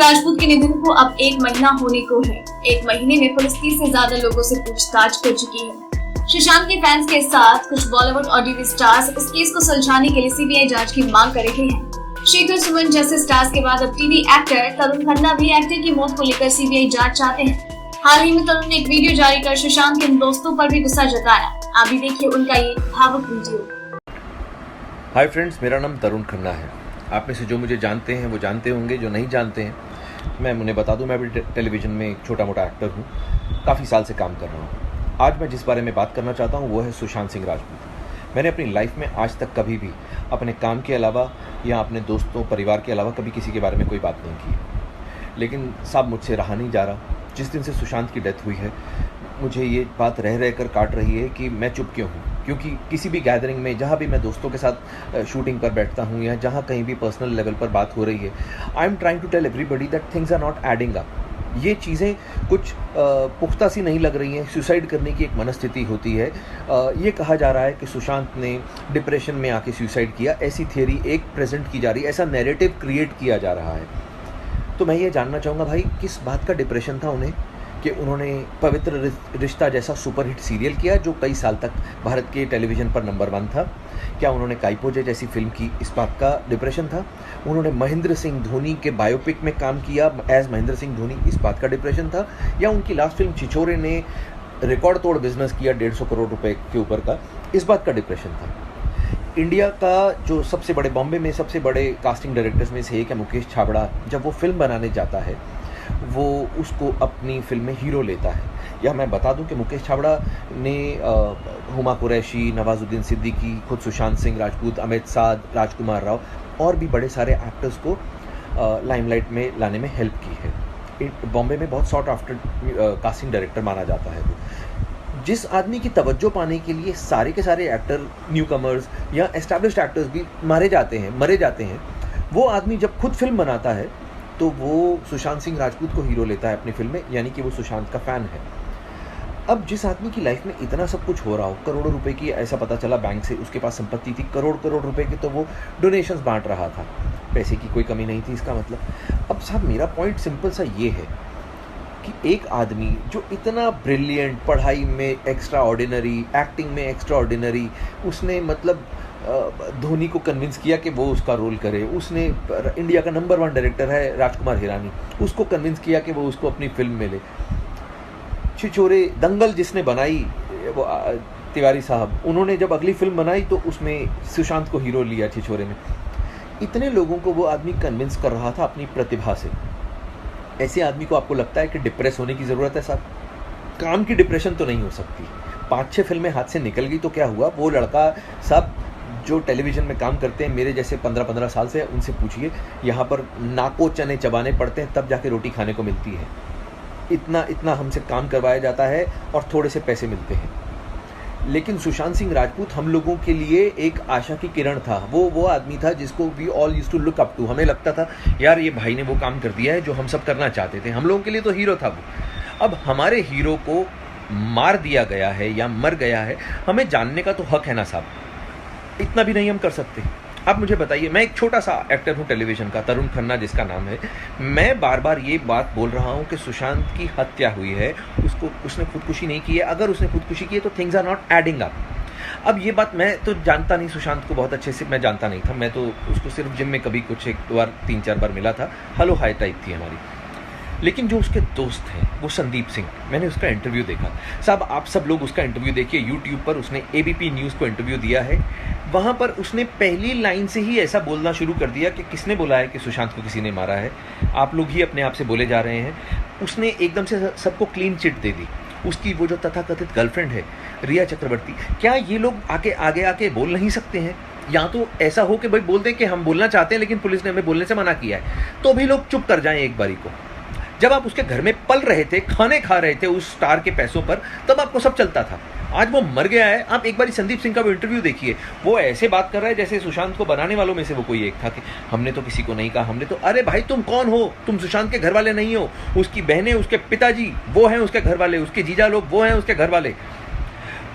राजपूत के निधन को अब 1 महीना होने को है। 1 महीने में पुलिस 30 से ज्यादा लोगों से पूछताछ कर चुकी है। सुशांत के फैंस के साथ कुछ बॉलीवुड और टीवी स्टार्स इस केस को सुलझाने के लिए सीबीआई जांच की मांग कर रहे हैं। शेखर सुमन जैसे स्टार्स के बाद अब टीवी एक्टर तरुण खन्ना भी एक्टर की मौत को लेकर सीबीआई जांच चाहते हैं। हाल ही में तरुण ने एक वीडियो जारी कर सुशांत के दोस्तों पर भी गुस्सा जताया। आप भी देखिए उनका ये भावुक वीडियो। हाय फ्रेंड्स, मेरा नाम तरुण खन्ना है। आप में से जो मुझे जानते हैं वो जानते होंगे, जो नहीं जानते हैं मैं उन्हें बता दूं, मैं भी टेलीविज़न में एक छोटा मोटा एक्टर हूं, काफ़ी साल से काम कर रहा हूं। आज मैं जिस बारे में बात करना चाहता हूं वो है सुशांत सिंह राजपूत। मैंने अपनी लाइफ में आज तक कभी भी अपने काम के अलावा या अपने दोस्तों परिवार के अलावा कभी किसी के बारे में कोई बात नहीं की, लेकिन साहब मुझसे रहा नहीं जा रहा। जिस दिन से सुशांत की डेथ हुई है मुझे ये बात रह रह कर काट रही है कि मैं चुप क्यों हूँ। क्योंकि किसी भी गैदरिंग में जहाँ भी मैं दोस्तों के साथ शूटिंग पर बैठता हूँ या जहाँ कहीं भी पर्सनल लेवल पर बात हो रही है, I am trying to tell everybody that things are not adding up. ये चीज़ें कुछ पुख्ता सी नहीं लग रही हैं। सुसाइड करने की एक मनस्थिति होती है। ये कहा जा रहा है कि सुशांत ने डिप्रेशन में आके सुसाइड किया, ऐसी थियरी एक प्रेजेंट की जा रही है, ऐसा नैरेटिव क्रिएट किया जा रहा है। तो मैं ये जानना चाहूँगा भाई, किस बात का डिप्रेशन था उन्हें कि उन्होंने पवित्र रिश्ता जैसा सुपरहिट सीरियल किया जो कई साल तक भारत के टेलीविज़न पर नंबर 1 था? क्या उन्होंने काइपोजे जैसी फिल्म की, इस बात का डिप्रेशन था? उन्होंने महेंद्र सिंह धोनी के बायोपिक में काम किया एज महेंद्र सिंह धोनी, इस बात का डिप्रेशन था? या उनकी लास्ट फिल्म छिछोरे ने रिकॉर्ड तोड़ बिजनेस किया 150 करोड़ रुपए के ऊपर का, इस बात का डिप्रेशन था? इंडिया का जो सबसे बड़े, बॉम्बे में सबसे बड़े कास्टिंग डायरेक्टर्स में से एक है मुकेश छाबड़ा, जब वो फिल्म बनाने जाता है वो उसको अपनी फिल्म में हीरो लेता है। या मैं बता दूं कि मुकेश छाबड़ा ने हुमा कुरैशी, नवाजुद्दीन सिद्दीकी, खुद सुशांत सिंह राजपूत, अमित साध, राजकुमार राव और भी बड़े सारे एक्टर्स को लाइमलाइट में लाने में हेल्प की है। बॉम्बे में बहुत सॉर्ट आफ्टर कास्टिंग डायरेक्टर माना जाता है वो। जिस आदमी की तवज्जो पाने के लिए सारे के सारे एक्टर, न्यू कमर्स या एस्टैब्लिश्ड एक्टर्स भी मरे जाते हैं, वो आदमी जब खुद फिल्म बनाता है तो वो सुशांत सिंह राजपूत को हीरो लेता है अपनी फिल्म में, यानी कि वो सुशांत का फ़ैन है। अब जिस आदमी की लाइफ में इतना सब कुछ हो रहा हो, करोड़ों रुपए की, ऐसा पता चला बैंक से उसके पास संपत्ति थी करोड़ रुपए की, तो वो डोनेशंस बांट रहा था, पैसे की कोई कमी नहीं थी इसका मतलब। अब साहब मेरा पॉइंट सिंपल सा ये है कि एक आदमी जो इतना ब्रिलियंट, पढ़ाई में एक्स्ट्रा ऑर्डिनरी, एक्टिंग में एक्स्ट्रा ऑर्डिनरी, उसने मतलब धोनी को कन्विंस किया कि वो उसका रोल करे। उसने इंडिया का नंबर 1 डायरेक्टर है राजकुमार हिरानी, उसको कन्विंस किया कि वो उसको अपनी फिल्म में ले। छिछोरे, दंगल जिसने बनाई वो तिवारी साहब, उन्होंने जब अगली फिल्म बनाई तो उसमें सुशांत को हीरो लिया छिछोरे में। इतने लोगों को वो आदमी कन्विंस कर रहा था अपनी प्रतिभा से। ऐसे आदमी को आपको लगता है कि डिप्रेस होने की ज़रूरत है साहब? काम की डिप्रेशन तो नहीं हो सकती। 5-6 फिल्में हाथ से निकल गई तो क्या हुआ? वो लड़का साहब जो टेलीविज़न में काम करते हैं, मेरे जैसे 15-15 साल से, उनसे पूछिए, यहाँ पर नाको चने चबाने पड़ते हैं तब जाके रोटी खाने को मिलती है। इतना हमसे काम करवाया जाता है और थोड़े से पैसे मिलते हैं। लेकिन सुशांत सिंह राजपूत हम लोगों के लिए एक आशा की किरण था। वो आदमी था जिसको we all used to look up to. हमें लगता था यार ये भाई ने वो काम कर दिया है जो हम सब करना चाहते थे। हम लोगों के लिए तो हीरो था वो। अब हमारे हीरो को मार दिया गया है या मर गया है, हमें जानने का तो हक है ना साहब? इतना भी नहीं हम कर सकते? अब मुझे बताइए, मैं एक छोटा सा एक्टर हूँ टेलीविज़न का, तरुण खन्ना जिसका नाम है। मैं बार बार ये बात बोल रहा हूँ कि सुशांत की हत्या हुई है, उसने खुदकुशी नहीं की है। अगर उसने खुदकुशी की है तो things are not adding up. अब ये बात मैं तो जानता नहीं, सुशांत को बहुत अच्छे से मैं जानता नहीं था। मैं तो उसको सिर्फ जिम में कभी कुछ 1 बार 3-4 बार मिला था, हेलो हाई टाइप थी हमारी। लेकिन जो उसके दोस्त हैं वो संदीप सिंह, मैंने उसका इंटरव्यू देखा साहब। आप सब लोग उसका इंटरव्यू देखिए यूट्यूब पर। उसने एबीपी न्यूज़ को इंटरव्यू दिया है। वहाँ पर उसने पहली लाइन से ही ऐसा बोलना शुरू कर दिया कि किसने बोला है कि सुशांत को किसी ने मारा है? आप लोग ही अपने आप से बोले जा रहे हैं। उसने एकदम से सबको क्लीन चिट दे दी। उसकी वो जो तथाकथित गर्लफ्रेंड है रिया चक्रवर्ती, क्या ये लोग आगे आके बोल नहीं सकते हैं? या तो ऐसा हो कि भाई बोल दें कि हम बोलना चाहते हैं लेकिन पुलिस ने हमें बोलने से मना किया है, तो भी लोग चुप कर जाएं एक बारी को। जब आप उसके घर में पल रहे थे, खाने खा रहे थे उस स्टार के पैसों पर, तब आपको सब चलता था। आज वो मर गया है। आप एक बारी संदीप सिंह का वो इंटरव्यू देखिए, वो ऐसे बात कर रहा है जैसे सुशांत को बनाने वालों में से वो कोई एक था कि हमने तो किसी को नहीं कहा, हमने तो, अरे भाई तुम कौन हो? तुम सुशांत के घर वाले नहीं हो। उसकी बहनें, उसके पिताजी वो हैं उसके घर वाले, उसके जीजा लोग वो हैं उसके घर वाले।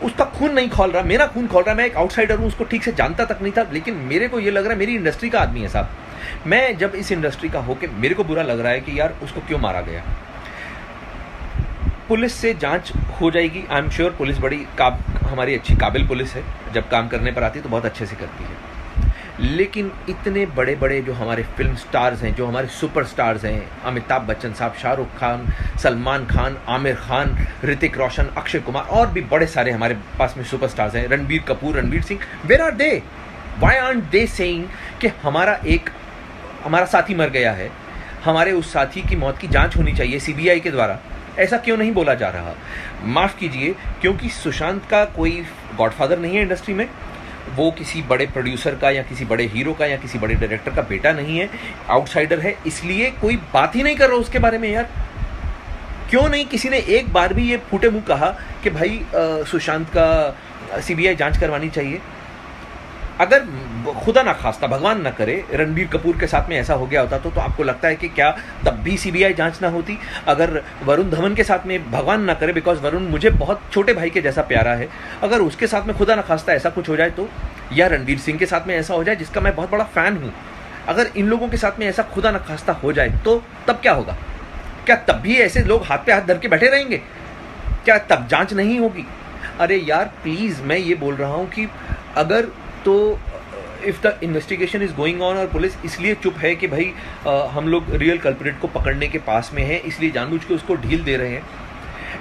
उसका खून नहीं खौल रहा, मेरा खून खौल रहा है। मैं एक आउटसाइडर हूँ, उसको ठीक से जानता तक नहीं था, लेकिन मेरे को ये लग रहा है मेरी इंडस्ट्री का आदमी है साहब। मैं जब इस इंडस्ट्री का होके मेरे को बुरा लग रहा है कि यार उसको क्यों मारा गया। पुलिस से जांच हो जाएगी, आई एम श्योर। पुलिस बड़ी हमारी अच्छी काबिल पुलिस है, जब काम करने पर आती है तो बहुत अच्छे से करती है। लेकिन इतने बड़े बड़े जो हमारे फिल्म स्टार्स हैं, जो हमारे सुपर स्टार्स हैं, अमिताभ बच्चन साहब, शाहरुख खान, सलमान खान, आमिर खान, ऋतिक रोशन, अक्षय कुमार, और भी बड़े सारे हमारे पास में सुपर स्टार्स हैं, Ranbir Kapoor, Ranveer Singh, where are they? Why aren't they saying कि हमारा साथी मर गया है, हमारे उस साथी की मौत की जांच होनी चाहिए सीबीआई के द्वारा? ऐसा क्यों नहीं बोला जा रहा? माफ़ कीजिए, क्योंकि सुशांत का कोई गॉडफादर नहीं है इंडस्ट्री में, वो किसी बड़े प्रोड्यूसर का या किसी बड़े हीरो का या किसी बड़े डायरेक्टर का बेटा नहीं है, आउटसाइडर है, इसलिए कोई बात ही नहीं कर रहा उसके बारे में। यार क्यों नहीं किसी ने एक बार भी ये फूटे मुंह कहा कि भाई सुशांत का सीबीआई जांच करवानी चाहिए? अगर खुदा ना खास्ता, भगवान ना करे, रणबीर कपूर के साथ में ऐसा हो गया होता तो आपको लगता है कि क्या तब भी सीबीआई जांच ना होती? अगर वरुण धवन के साथ में, भगवान ना करे, बिकॉज वरुण मुझे बहुत छोटे भाई के जैसा प्यारा है, अगर उसके साथ में खुदा ना खास्ता ऐसा कुछ हो जाए तो, या रणवीर सिंह के साथ में ऐसा हो जाए जिसका मैं बहुत बड़ा फ़ैन हूँ, अगर इन लोगों के साथ में ऐसा खुदा ना खास्ता हो जाए तो तब क्या होगा? क्या तब भी ऐसे लोग हाथ पे हाथ धर के बैठे रहेंगे? क्या तब जांच नहीं होगी? अरे यार प्लीज़, मैं ये बोल रहा हूँ कि अगर तो if the investigation is going on और पुलिस इसलिए चुप है कि भाई हम लोग रियल कल्प्रिट को पकड़ने के पास में हैं, इसलिए जानबूझ के उसको ढील दे रहे हैं,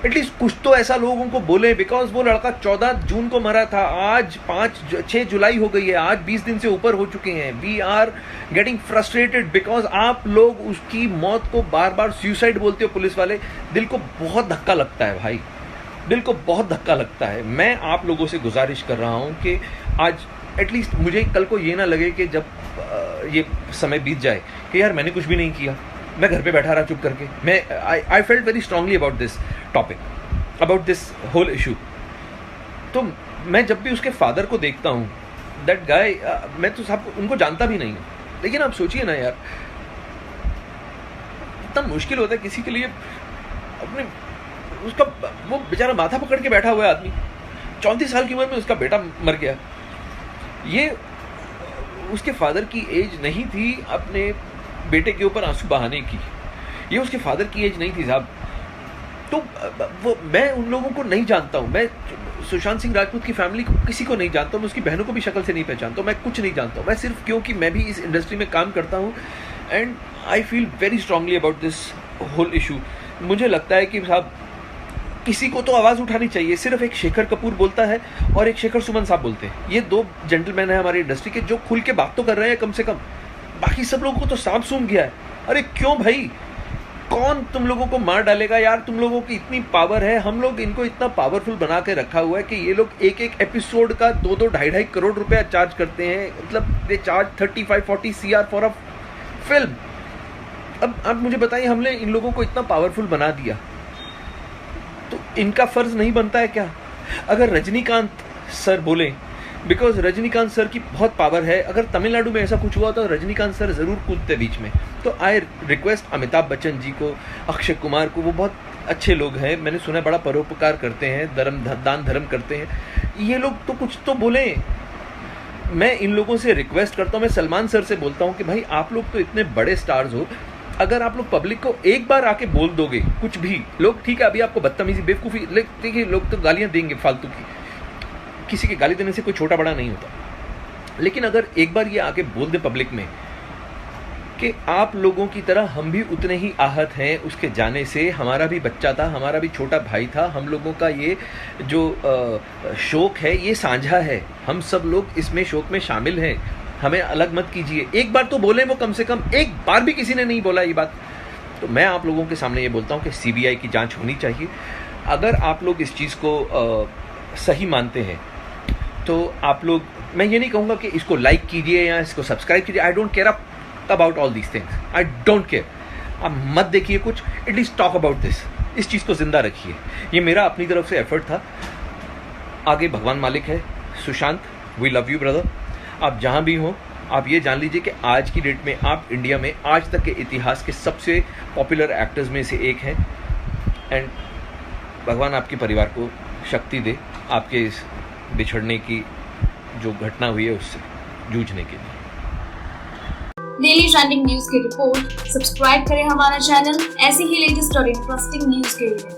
एटलीस्ट कुछ तो ऐसा लोगों को बोले। बिकॉज वो लड़का 14 जून को मरा था, आज 6 जुलाई हो गई है, आज 20 दिन से ऊपर हो चुके हैं। We are getting frustrated because आप लोग उसकी मौत को बार बार सुसाइड बोलते हो पुलिस वाले। दिल को बहुत धक्का लगता है भाई, दिल को बहुत धक्का लगता है। मैं आप लोगों से गुजारिश कर रहा हूँ कि आज एटलीस्ट मुझे कल को ये ना लगे कि जब ये समय बीत जाए कि यार मैंने कुछ भी नहीं किया, मैं घर पे बैठा रहा चुप करके। मैं I felt very strongly about this topic, about this whole issue. तो मैं जब भी उसके फादर को देखता हूँ, दैट गाय, मैं तो साहब उनको जानता भी नहीं हूँ, लेकिन आप सोचिए ना यार, इतना मुश्किल होता है किसी के लिए अपने, उसका वो बेचारा माथा पकड़ के बैठा हुआ है आदमी, 34 साल की उम्र में उसका बेटा मर गया। ये उसके फादर की एज नहीं थी अपने बेटे के ऊपर आंसू बहाने की, ये उसके फादर की एज नहीं थी साहब। तो वो मैं उन लोगों को नहीं जानता हूँ, मैं सुशांत सिंह राजपूत की फैमिली को किसी को नहीं जानता हूँ, मैं उसकी बहनों को भी शक्ल से नहीं पहचानता हूँ, मैं कुछ नहीं जानता हूँ। मैं सिर्फ क्योंकि मैं भी इस इंडस्ट्री में काम करता हूँ and I feel very strongly about this whole issue. मुझे लगता है कि साहब किसी को तो आवाज़ उठानी चाहिए। सिर्फ एक शेखर कपूर बोलता है और एक शेखर सुमन साहब बोलते हैं, ये 2 जेंटलमैन हैं हमारी इंडस्ट्री के जो खुल के बात तो कर रहे हैं कम से कम, बाकी सब लोगों को तो सांप सूंघ गया है। अरे क्यों भाई, कौन तुम लोगों को मार डालेगा यार? तुम लोगों की इतनी पावर है, हम लोग इनको इतना पावरफुल बना के रखा हुआ है कि ये लोग एक एपिसोड का 2-2 ढाई करोड़ रुपया चार्ज करते हैं। मतलब they charge 35-40 CR for a film. अब आप मुझे बताइए, हमने इन लोगों को इतना पावरफुल बना दिया तो इनका फर्ज नहीं बनता है क्या? अगर रजनीकांत सर बोले, बिकॉज रजनीकांत सर की बहुत पावर है, अगर तमिलनाडु में ऐसा कुछ हुआ तो रजनीकांत सर ज़रूर कूदते बीच में। तो आई रिक्वेस्ट अमिताभ बच्चन जी को, अक्षय कुमार को, वो बहुत अच्छे लोग हैं, मैंने सुना बड़ा परोपकार करते हैं, दान धर्म करते हैं, ये लोग तो कुछ तो बोलें। मैं इन लोगों से रिक्वेस्ट करता हूँ, मैं सलमान सर से बोलता हूँ कि भाई आप लोग तो इतने बड़े स्टार्स हो, अगर आप लोग पब्लिक को एक बार आके बोल दोगे कुछ भी, लोग ठीक है अभी आपको बदतमीजी बेवकूफ़ी देखिए, लोग तो गालियाँ देंगे फालतू की, किसी के गाली देने से कोई छोटा बड़ा नहीं होता, लेकिन अगर एक बार ये आके बोल दे पब्लिक में कि आप लोगों की तरह हम भी उतने ही आहत हैं उसके जाने से, हमारा भी बच्चा था, हमारा भी छोटा भाई था, हम लोगों का ये जो शोक है ये साझा है, हम सब लोग इसमें शोक में शामिल हैं, हमें अलग मत कीजिए। एक बार तो बोलें वो, कम से कम एक बार भी किसी ने नहीं बोला ये बात। तो मैं आप लोगों के सामने ये बोलता हूँ कि सीबीआई की जांच होनी चाहिए। अगर आप लोग इस चीज़ को सही मानते हैं तो आप लोग, मैं ये नहीं कहूँगा कि इसको लाइक कीजिए या इसको सब्सक्राइब कीजिए, I don't care about all these things, I don't care. आप मत देखिए कुछ, एटलीस्ट टॉक अबाउट दिस, इस चीज़ को ज़िंदा रखिए। ये मेरा अपनी तरफ से एफर्ट था, आगे भगवान मालिक है। Sushant, we love you brother. आप जहाँ भी हों, आप ये जान लीजिए कि आज की डेट में आप इंडिया में आज तक के इतिहास के सबसे पॉपुलर एक्टर्स में से एक हैं, एंड भगवान आपके परिवार को शक्ति दे। आपके इस बिछड़ने की जो घटना हुई है उससे जूझने के लिए। डेली ट्रेंडिंग न्यूज की रिपोर्ट सब्सक्राइब करें हमारा चैनल ऐसी ही लेटेस्ट और इंटरेस्टिंग न्यूज के लिए।